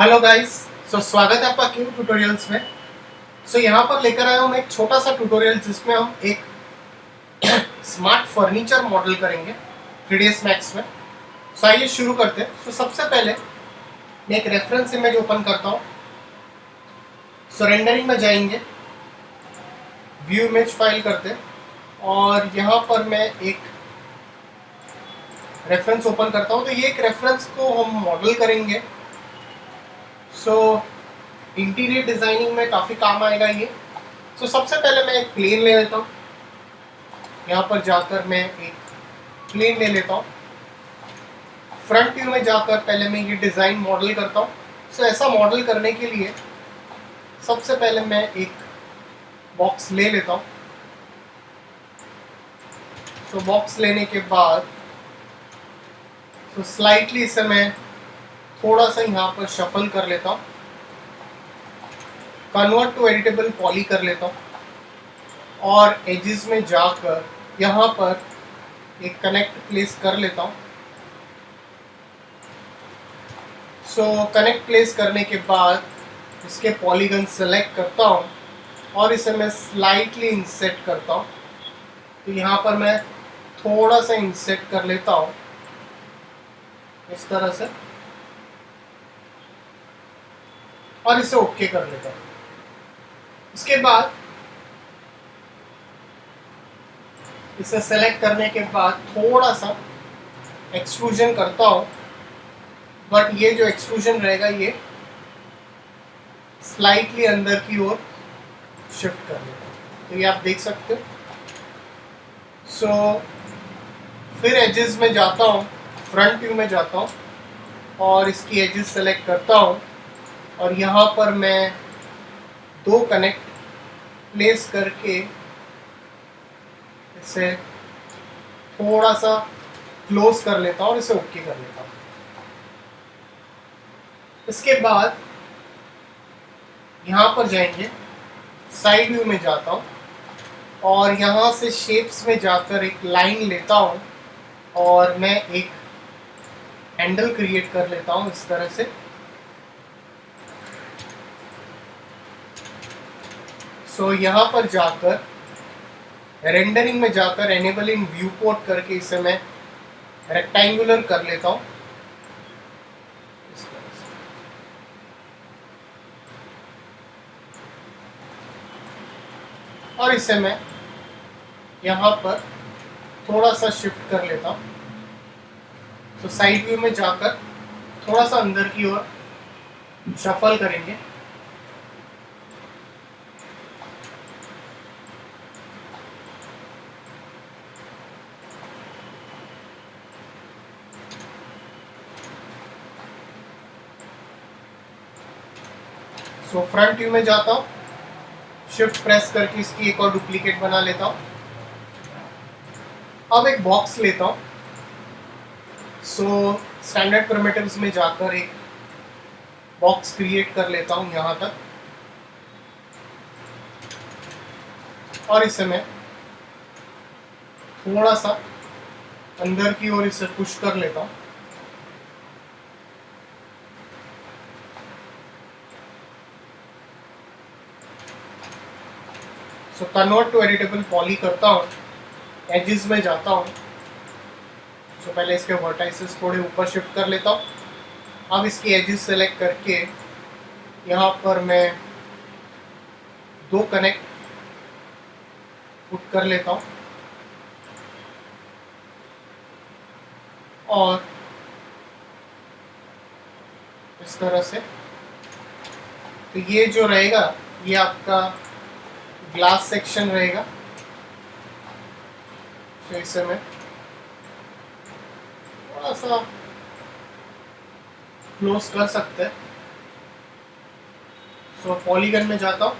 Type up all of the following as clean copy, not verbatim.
Hello guys. स्वागत है आपका क्यू ट्यूटोरियल्स में। यहाँ पर लेकर आया हूँ मैं एक छोटा सा ट्यूटोरियल जिसमें हम एक स्मार्ट फर्नीचर मॉडल करेंगे 3ds मैक्स में। आइए शुरू करते हैं। सबसे पहले मैं एक रेफरेंस इमेज ओपन करता हूँ। रेंडरिंग में जाएंगे, व्यू इमेज फाइल करते हैं और यहाँ पर मैं एक रेफरेंस ओपन करता हूँ। तो ये एक रेफरेंस को हम मॉडल करेंगे। इंटीरियर डिजाइनिंग में काफ़ी काम आएगा ये। सबसे पहले मैं एक प्लेन ले लेता हूँ। यहाँ पर जाकर मैं एक प्लेन ले लेता हूँ। फ्रंट व्यू में जाकर पहले मैं ये डिज़ाइन मॉडल करता हूँ। ऐसा मॉडल करने के लिए सबसे पहले मैं एक बॉक्स ले लेता हूँ। बॉक्स लेने के बाद स्लाइटली इसे मैं थोड़ा सा यहाँ पर शफल कर लेता हूँ, कन्वर्ट टू एडिटेबल पॉली कर लेता हूँ और एजेस में जाकर यहाँ पर एक कनेक्ट प्लेस कर लेता हूँ। कनेक्ट प्लेस करने के बाद इसके पॉलीगन सेलेक्ट करता हूँ और इसे मैं स्लाइटली इंसेट करता हूँ। तो यहाँ पर मैं थोड़ा सा इंसेट कर लेता हूँ इस तरह से और इसे ओके कर लेता हूँ। इसके बाद इसे सेलेक्ट करने के बाद थोड़ा सा एक्सट्रूजन करता हूँ, बट ये जो एक्सट्रूजन रहेगा ये स्लाइटली अंदर की ओर शिफ्ट कर लेता हूँ। तो ये आप देख सकते हो। फिर एजेस में जाता हूँ, फ्रंट व्यू में जाता हूँ और इसकी एजेस सेलेक्ट करता हूँ और यहाँ पर मैं दो कनेक्ट प्लेस करके इसे थोड़ा सा क्लोज कर लेता हूँ और इसे ओके कर लेता हूँ। इसके बाद यहाँ पर जाएंगे, साइड व्यू में जाता हूँ और यहाँ से शेप्स में जाकर एक लाइन लेता हूँ और मैं एक हैंडल क्रिएट कर लेता हूँ इस तरह से। यहाँ पर जाकर रेंडरिंग में जाकर एनेबलिंग व्यू पोर्ट करके इसे मैं रेक्टेंगुलर कर लेता हूँ इस तरह से। और इसे मैं यहाँ पर थोड़ा सा शिफ्ट कर लेता हूँ। साइड व्यू में जाकर थोड़ा सा अंदर की ओर शफल करेंगे। फ्रंट व्यू में जाता हूँ, शिफ्ट प्रेस करके इसकी एक और डुप्लीकेट बना लेता हूँ। अब एक बॉक्स लेता हूँ। स्टैंडर्ड प्रिमिटिव्स में जाकर एक बॉक्स क्रिएट कर लेता हूँ यहाँ तक और इसे मैं थोड़ा सा अंदर की ओर इसे पुश कर लेता हूँ। कन्वर्ट टू एडिटेबल पॉली करता हूँ, एजेस में जाता हूँ। पहले इसके वर्टाइसेस थोड़े ऊपर शिफ्ट कर लेता हूँ। अब इसकी एजेस सेलेक्ट करके यहाँ पर मैं दो कनेक्ट पुट कर लेता हूँ और इस तरह से। तो ये जो रहेगा ये आपका ग्लास सेक्शन रहेगा। इसे मैं थोड़ा सा क्लोज कर सकते हैं। पॉलीगन में जाता हूँ।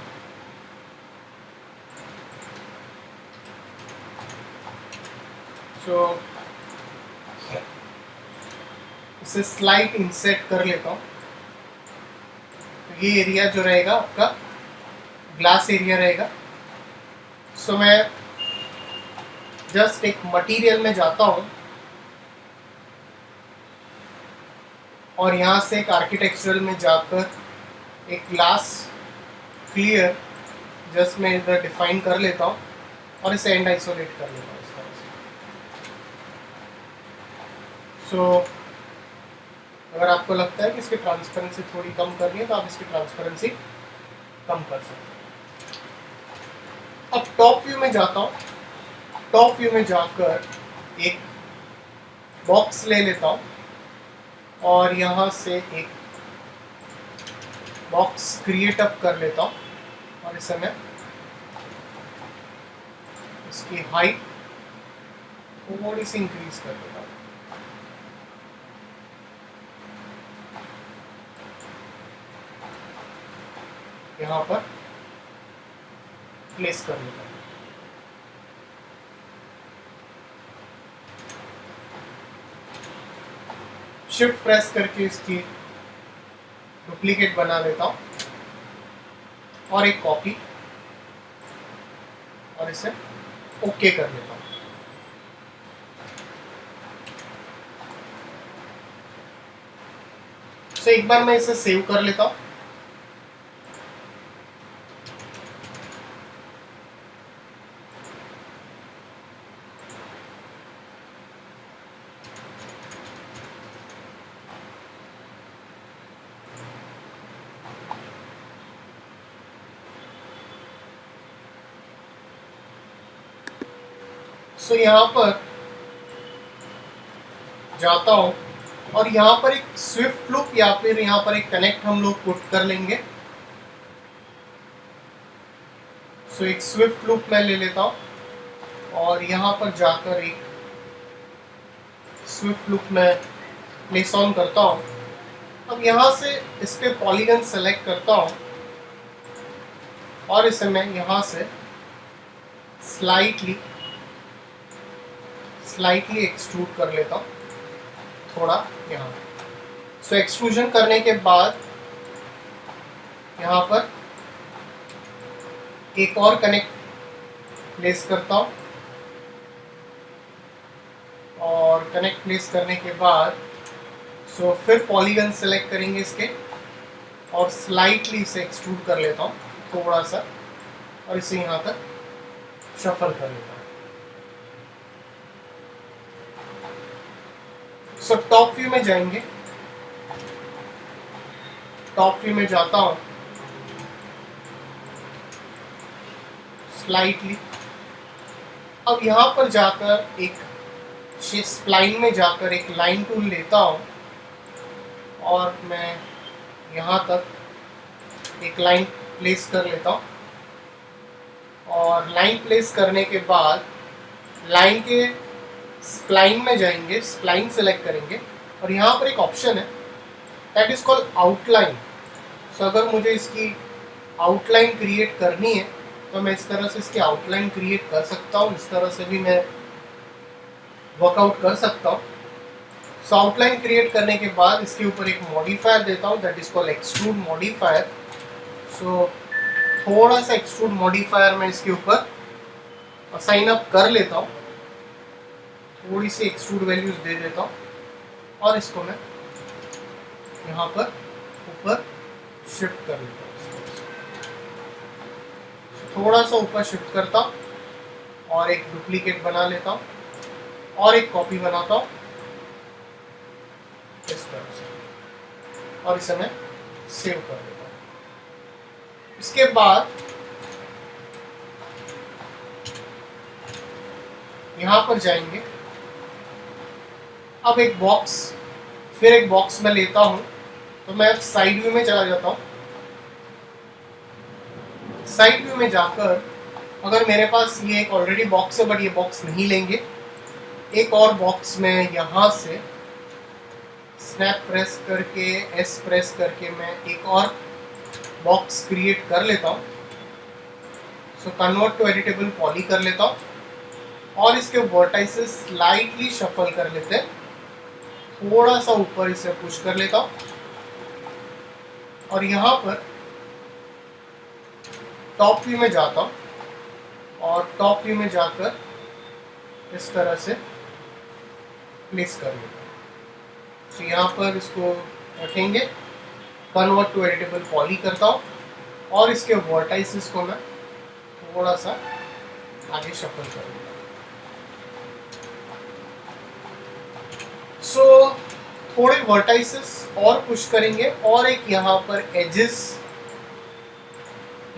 इसे स्लाइड इंसेट कर लेता हूँ। ये एरिया जो रहेगा आपका ग्लास एरिया रहेगा। मैं जस्ट एक मटेरियल में जाता हूँ और यहाँ से एक आर्किटेक्चरल में जाकर एक ग्लास क्लियर जस्ट मैं इधर डिफाइन कर लेता हूँ और इसे एंड आइसोलेट कर लेता हूँ इस तरह से। सो अगर आपको लगता है कि इसकी ट्रांसपेरेंसी थोड़ी कम करनी है तो आप इसकी ट्रांसपेरेंसी कम कर सकते हैं। अब टॉप व्यू में जाता हूँ। टॉप व्यू में जाकर एक बॉक्स ले लेता हूँ और यहाँ से एक बॉक्स क्रिएट अप कर लेता हूँ और इसे मैं इसकी हाइट थोड़ी सी इंक्रीज कर देता हूँ। यहाँ पर प्लेस कर लेता हूँ। शिफ्ट प्रेस करके इसकी डुप्लीकेट बना लेता हूँ और एक कॉपी और इसे ओके कर लेता हूँ। तो एक बार मैं इसे सेव कर लेता हूँ। सो यहाँ पर जाता हूँ और यहाँ पर एक स्विफ्ट लूप या फिर यहाँ पर एक कनेक्ट हम लोग पुट कर लेंगे। सो एक स्विफ्ट लूप मैं ले लेता हूँ और यहाँ पर जाकर एक स्विफ्ट लूप मैं प्लेस ऑन करता हूँ। अब यहाँ से इसके पॉलीगन सेलेक्ट करता हूँ और इसे मैं यहाँ से स्लाइटली एक्सट्रूड कर लेता हूँ थोड़ा यहाँ। सो एक्सट्रूजन करने के बाद यहाँ पर एक और कनेक्ट प्लेस करता हूँ और कनेक्ट प्लेस करने के बाद सो फिर पॉलीगन सेलेक्ट करेंगे इसके और स्लाइटली इसे एक्सट्रूड कर लेता हूँ थोड़ा सा और इसे यहाँ तक शफल कर लेता हूँ। सो टॉप व्यू में जाएंगे। टॉप व्यू में जाता हूँ स्लाइटली। अब यहाँ पर जाकर एक स्प्लाइन में जाकर एक लाइन टूल लेता हूँ और मैं यहाँ तक एक लाइन प्लेस कर लेता हूँ और लाइन प्लेस करने के बाद लाइन के स्प्लाइन में जाएंगे, स्प्लाइन सेलेक्ट करेंगे और यहाँ पर एक ऑप्शन है दैट इज कॉल्ड आउटलाइन। सो अगर मुझे इसकी आउटलाइन क्रिएट करनी है तो मैं इस तरह से इसकी आउटलाइन क्रिएट कर सकता हूँ। इस तरह से भी मैं वर्कआउट कर सकता हूँ। सो आउटलाइन क्रिएट करने के बाद इसके ऊपर एक मॉडिफायर देता हूँ that is called extrude modifier. So थोड़ा सा एक्सट्रूड मॉडिफायर मैं इसके ऊपर असाइन अप कर लेता हूँ। थोड़ी सी एक्सट्रूड वैल्यूज दे देता हूँ और इसको मैं यहाँ पर ऊपर शिफ्ट कर लेता हूँ। थोड़ा सा ऊपर शिफ्ट करता हूँ और एक डुप्लीकेट बना लेता हूँ और एक कॉपी बनाता हूँ इस तरह से और इसे मैं सेव कर देता हूँ। इसके बाद यहाँ पर जाएंगे। अब एक बॉक्स, फिर एक बॉक्स मैं लेता हूँ तो मैं साइड व्यू में चला जाता हूँ। साइड व्यू में जाकर अगर मेरे पास ये एक ऑलरेडी बॉक्स है बट ये बॉक्स नहीं लेंगे, एक और बॉक्स में यहाँ से स्नैप प्रेस करके एस प्रेस करके मैं एक और बॉक्स क्रिएट कर लेता हूँ। So convert to editable poly कर लेता हूँ और इसके वर्टाइसेस स्लाइटली शफल कर लेते हैं। थोड़ा सा ऊपर इसे पुश कर लेता हूँ और यहाँ पर टॉप व्यू में जाता हूँ और टॉप व्यू में जाकर इस तरह से प्लेस कर लेता हूँ। तो यहाँ पर इसको रखेंगे, कन्वर्ट टू एडिटेबल पॉली करता हूँ और इसके वर्टाइसेस को मैं थोड़ा सा आगे शफल कर दूंगा। सो थोड़े वर्टाइसेस और पुश करेंगे और एक यहाँ पर एजेस,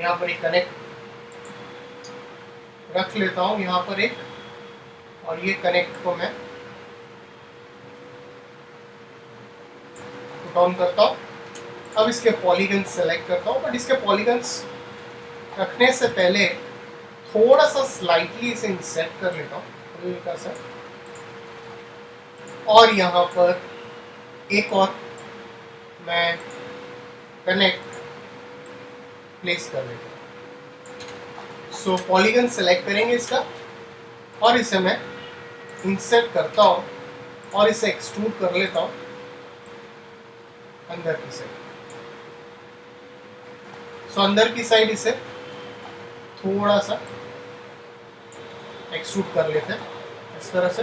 यहाँ पर एक कनेक्ट रख लेता हूँ यहाँ पर एक, और ये कनेक्ट को मैं पुट ऑन करता हूँ। अब इसके पॉलीगन्स सेलेक्ट करता हूँ, बट इसके पॉलीगन्स रखने से पहले थोड़ा सा स्लाइटली इसे इंसेट कर लेता हूँ हल्का सा, और यहाँ पर एक और मैं कनेक्ट प्लेस कर लेता हूँ। सो पॉलीगन सेलेक्ट करेंगे इसका और इसे मैं इंसर्ट करता हूँ और इसे एक्सट्रूड कर लेता हूँ अंदर की साइड। सो अंदर की साइड इसे थोड़ा सा एक्सट्रूड कर लेते हैं इस तरह से।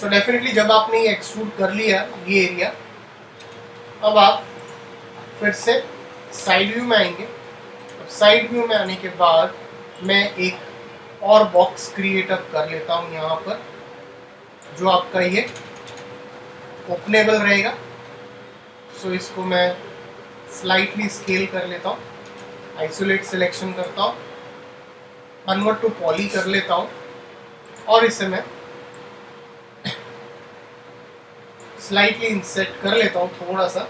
सो डेफिनेटली जब आपने ये एक्सट्रूड कर लिया ये एरिया, अब आप फिर से साइड व्यू में आएंगे। अब साइड व्यू में आने के बाद मैं एक और बॉक्स क्रिएट अप कर लेता हूँ यहाँ पर, जो आपका ये ओपनेबल रहेगा। सो इसको मैं स्लाइटली स्केल कर लेता हूँ, आइसोलेट सिलेक्शन करता हूँ, कन्वर्ट टू पॉली कर लेता हूँ और इसे मैं स्लाइटली इंसेट कर लेता हूँ थोड़ा सा,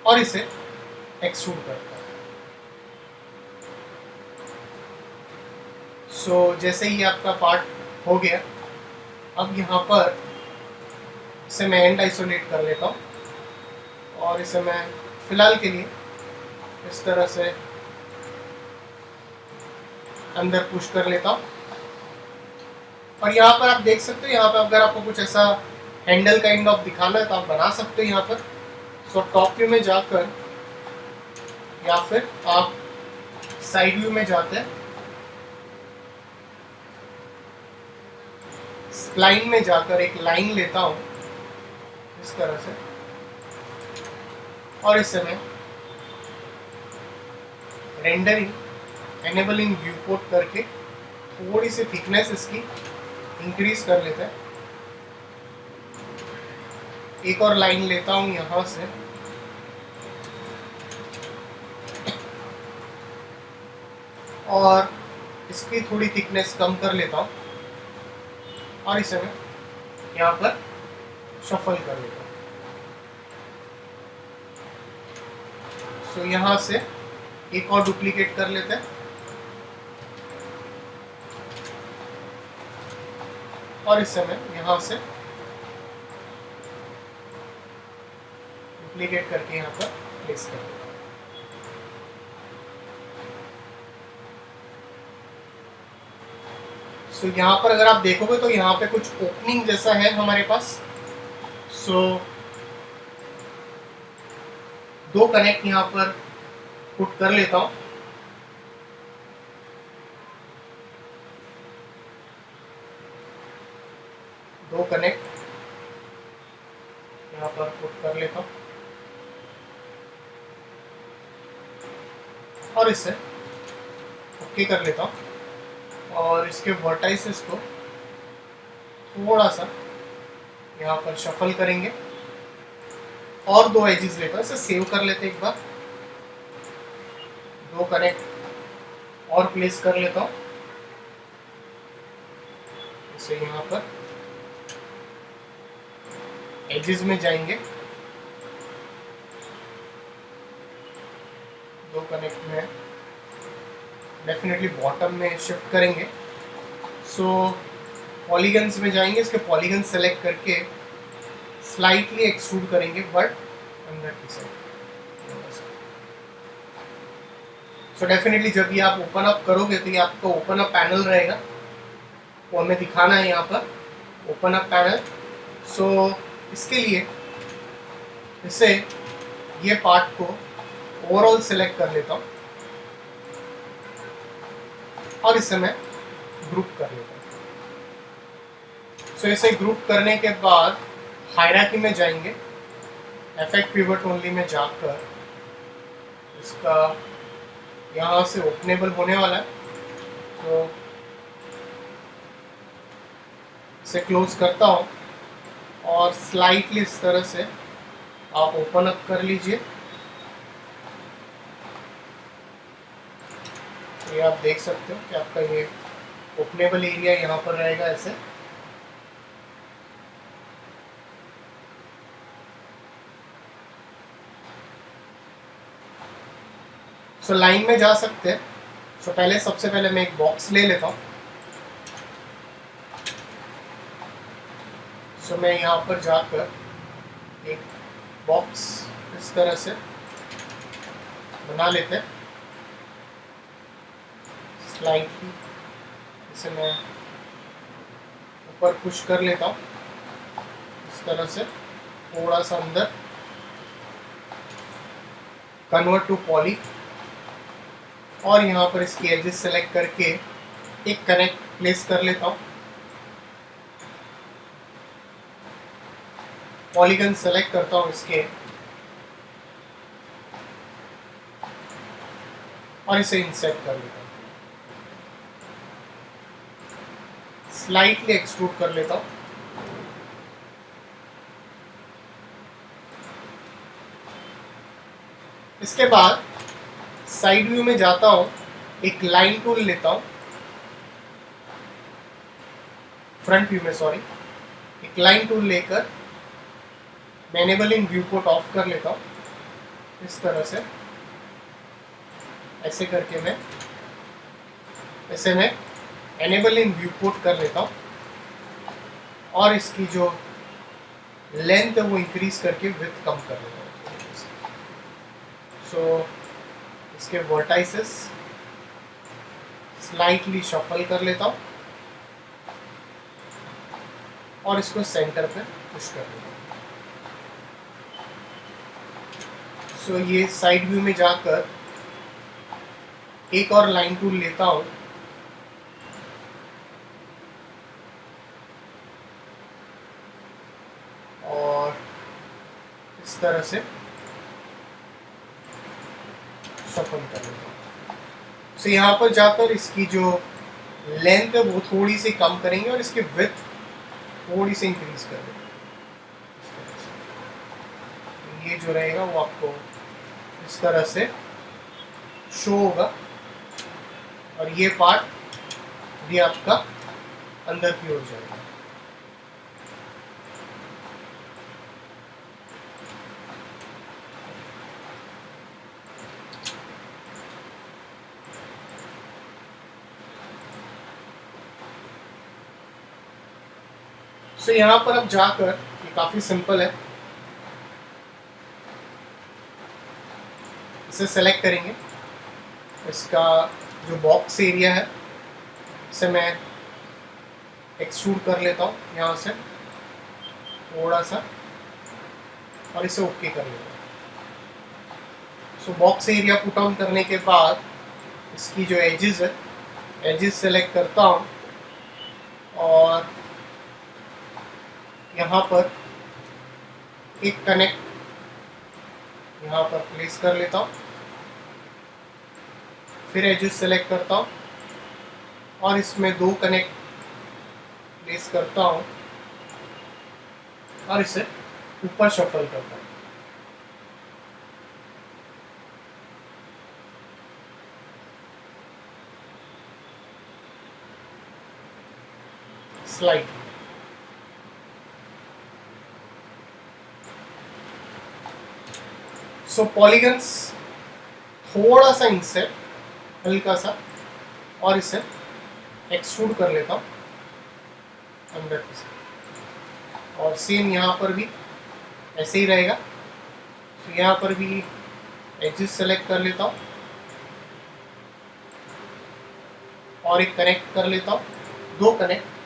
और इसे एक्सट्रूड करता हूँ। सो जैसे ही आपका पार्ट हो गया, अब यहाँ पर इसे मैं एंड आइसोलेट कर लेता हूँ और इसे मैं फिलहाल के लिए इस तरह से अंदर पुश कर लेता हूँ। और यहाँ पर आप देख सकते हो, यहाँ पर अगर आपको कुछ ऐसा हैंडल काइंड ऑफ दिखाना है तो आप बना सकते हो यहाँ पर। सो टॉप व्यू में जाकर या फिर आप साइड व्यू में जाते हैं, स्प्लाइन में जाकर एक लाइन लेता हूँ इस तरह से, और इसे मैं रेंडरिंग एनेबलिंग व्यू पोर्ट करके थोड़ी सी थिकनेस इसकी इंक्रीज कर लेते हैं। एक और लाइन लेता हूँ यहाँ से, और इसकी थोड़ी थिकनेस कम कर लेता हूँ और इसे मैं यहाँ पर शफल कर लेता हूँ। सो यहाँ से एक और डुप्लीकेट कर लेते हैं और इसे मैं यहाँ से डुप्लीकेट करके यहाँ पर प्लेस कर देता हूँ। सो यहाँ पर अगर आप देखोगे तो यहाँ पे कुछ ओपनिंग जैसा है हमारे पास। सो दो कनेक्ट यहाँ पर पुट कर लेता हूँ। दो कनेक्ट यहाँ पर पुट कर लेता हूँ और इसे ओके कर लेता हूँ, और इसके वर्टाइसेस को थोड़ा सा यहाँ पर शफल करेंगे और दो एजेस लेता हूँ, इसे सेव कर लेते हैं एक बार। दो कनेक्ट और प्लेस कर लेता हूँ, इसे यहाँ पर एजेस में जाएंगे, दो कनेक्ट में डेफिनेटली बॉटम में शिफ्ट करेंगे। सो पॉलीगन्स में जाएंगे, इसके पॉलीगन सेलेक्ट करके स्लाइटली एक्सट्रूड करेंगे बट अंदर की साइड। सो डेफिनेटली जब ये आप ओपन अप करोगे तो ये आपका ओपन अप पैनल रहेगा, वो हमें दिखाना है यहाँ पर ओपन अप पैनल। सो इसके लिए इसे ये पार्ट को ओवरऑल सेलेक्ट कर लेता हूँ और इसे मैं ग्रुप कर लेता हूँ। सो इसे ग्रुप करने के बाद हायरार्की में जाएंगे, इफेक्ट पिवट ओनली में जाकर इसका यहाँ से ओपनेबल होने वाला है, तो इसे क्लोज करता हूँ और स्लाइटली इस तरह से आप ओपन अप कर लीजिए। ये आप देख सकते हो कि आपका ये ओपनेबल एरिया यहाँ पर रहेगा ऐसे। सो लाइन में जा सकते हैं। सो सबसे पहले मैं एक बॉक्स ले लेता हूँ। सो मैं यहाँ पर जाकर एक बॉक्स इस तरह से बना लेते हैं। स्लाइटली इसे मैं ऊपर पुश कर लेता हूँ इस तरह से, थोड़ा सा अंदर, कन्वर्ट टू पॉली, और यहाँ पर इसकी एजेस सेलेक्ट करके एक कनेक्ट प्लेस कर लेता हूँ। पॉलीगन सेलेक्ट करता हूँ इसके और इसे इंसर्ट कर लेता हूँ। स्लाइटली एक्सट्रूड कर लेता हूँ। इसके बाद साइड व्यू में जाता हूँ, एक लाइन टूल लेता हूँ, फ्रंट व्यू में सॉरी, एक लाइन टूल लेकर मैं एनेबलिंग व्यू पोर्ट ऑफ कर लेता हूँ इस तरह से। ऐसे करके मैं एनेबलिंग व्यू पोर्ट कर लेता हूँ और इसकी जो लेंथ है वो इंक्रीज करके विड्थ कम कर लेता हूँ। सो इसके वर्टाइसेस स्लाइटली शफल कर लेता हूँ और इसको सेंटर पे पुश कर लेता हूँ। सो ये साइड व्यू में जाकर एक और लाइन टूल लेता हूँ और इस तरह से शफल कर लेता हूँ। सो यहाँ पर जाकर इसकी जो लेंथ है वो थोड़ी सी कम करेंगे और इसकी विड्थ थोड़ी सी इंक्रीज कर देंगे। ये जो रहेगा वो आपको इस तरह से शो होगा और ये पार्ट भी आपका अंदर की ओर जाएगा। सो यहाँ पर अब जाकर ये काफ़ी सिंपल है, इसे सेलेक्ट करेंगे, इसका जो बॉक्स एरिया है इसे मैं एक्सट्रूड कर लेता हूँ यहाँ से थोड़ा सा और इसे ओके कर लेता हूँ। सो बॉक्स एरिया पुट ऑन करने के बाद इसकी जो एजेस है, एजेस सेलेक्ट करता हूँ और यहाँ पर एक कनेक्ट यहाँ पर प्लेस कर लेता हूँ, फिर एजेस सेलेक्ट करता हूँ और इसमें दो कनेक्ट प्लेस करता हूँ और इसे ऊपर शफल करता हूँ। स्लाइड सो पॉलीगन्स थोड़ा सा इंसर्ट, हल्का सा, और इसे एक्सट्रूड कर लेता हूँ अंदर की साइड। और सेम यहाँ पर भी ऐसे ही रहेगा। तो यहाँ पर भी एजेस सेलेक्ट कर लेता हूँ और एक कनेक्ट कर लेता हूँ, दो कनेक्ट।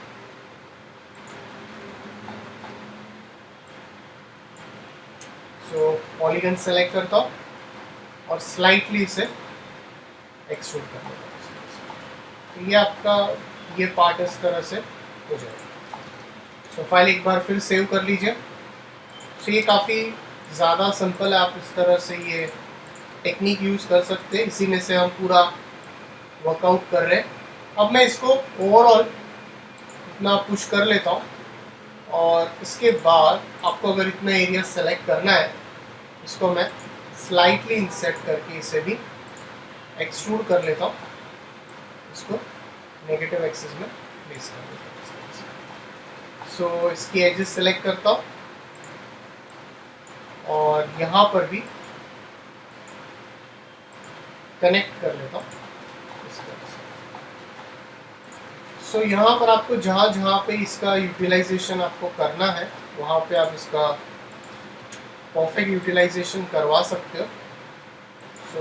सो पॉलीगन सेलेक्ट करता हूँ और स्लाइटली इसे एक्सट्रूड कर देता हूँ। तो ये आपका ये पार्ट इस तरह से हो जाएगा। सो फाइल एक बार फिर सेव कर लीजिए। सो ये काफ़ी ज़्यादा सिंपल है, आप इस तरह से ये टेक्निक यूज़ कर सकते हैं, इसी में से हम पूरा वर्कआउट कर रहे हैं। अब मैं इसको ओवरऑल इतना पुश कर लेता हूँ और इसके बाद आपको अगर इतना एरिया सेलेक्ट करना है, इसको मैं स्लाइटली इंसेट करके इसे भी एक्सट्रूड कर लेता हूँ, इसको नेगेटिव एक्सिस में प्लेस कर देता हूँ। सो इसकी एजेस सेलेक्ट करता हूँ और यहाँ पर भी कनेक्ट कर लेता हूँ इस तरह से। सो यहाँ पर आपको जहाँ जहाँ पे इसका यूटिलाइजेशन आपको करना है वहाँ पे आप इसका परफेक्ट यूटिलाइजेशन करवा सकते हो। सो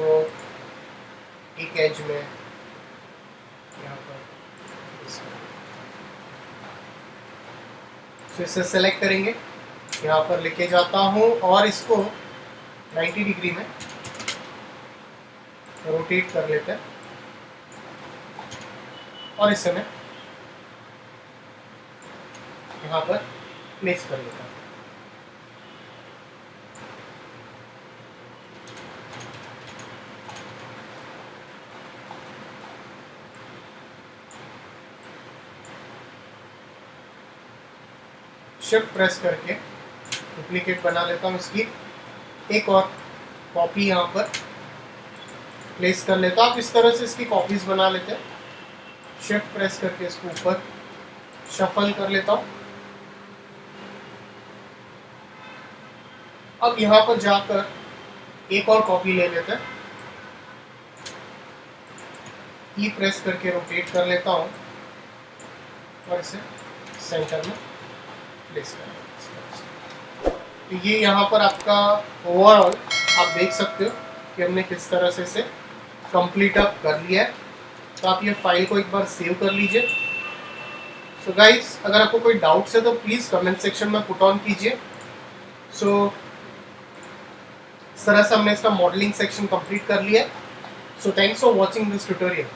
एक एज में यहाँ पर तो इसे सेलेक्ट करेंगे, यहाँ पर लेके जाता हूँ और इसको 90 डिग्री में रोटेट कर लेते हैं और इसे मैं यहाँ पर प्लेस कर लेता हूँ। शिफ्ट प्रेस करके डुप्लीकेट बना लेता हूँ इसकी, एक और कॉपी यहाँ पर प्लेस कर लेता हूँ। आप इस तरह से इसकी कॉपीज बना लेते हैं। शिफ्ट प्रेस करके इसको ऊपर शफल कर लेता हूँ। अब यहाँ पर जाकर एक और कॉपी ले लेते हैं, की प्रेस करके रोटेट कर लेता हूँ और इसे सेंटर में प्लेस कर लेता हूँ। तो ये यहाँ पर आपका ओवरऑल आप देख सकते हो कि हमने किस तरह से इसे कंप्लीट अप कर लिया है। तो आप ये फाइल को एक बार सेव कर लीजिए। सो गाइस, अगर आपको कोई डाउट्स है तो प्लीज़ कमेंट सेक्शन में पुट ऑन कीजिए। सो इस तरह से हमने इसका मॉडलिंग सेक्शन कंप्लीट कर लिया है। So thanks for watching this tutorial.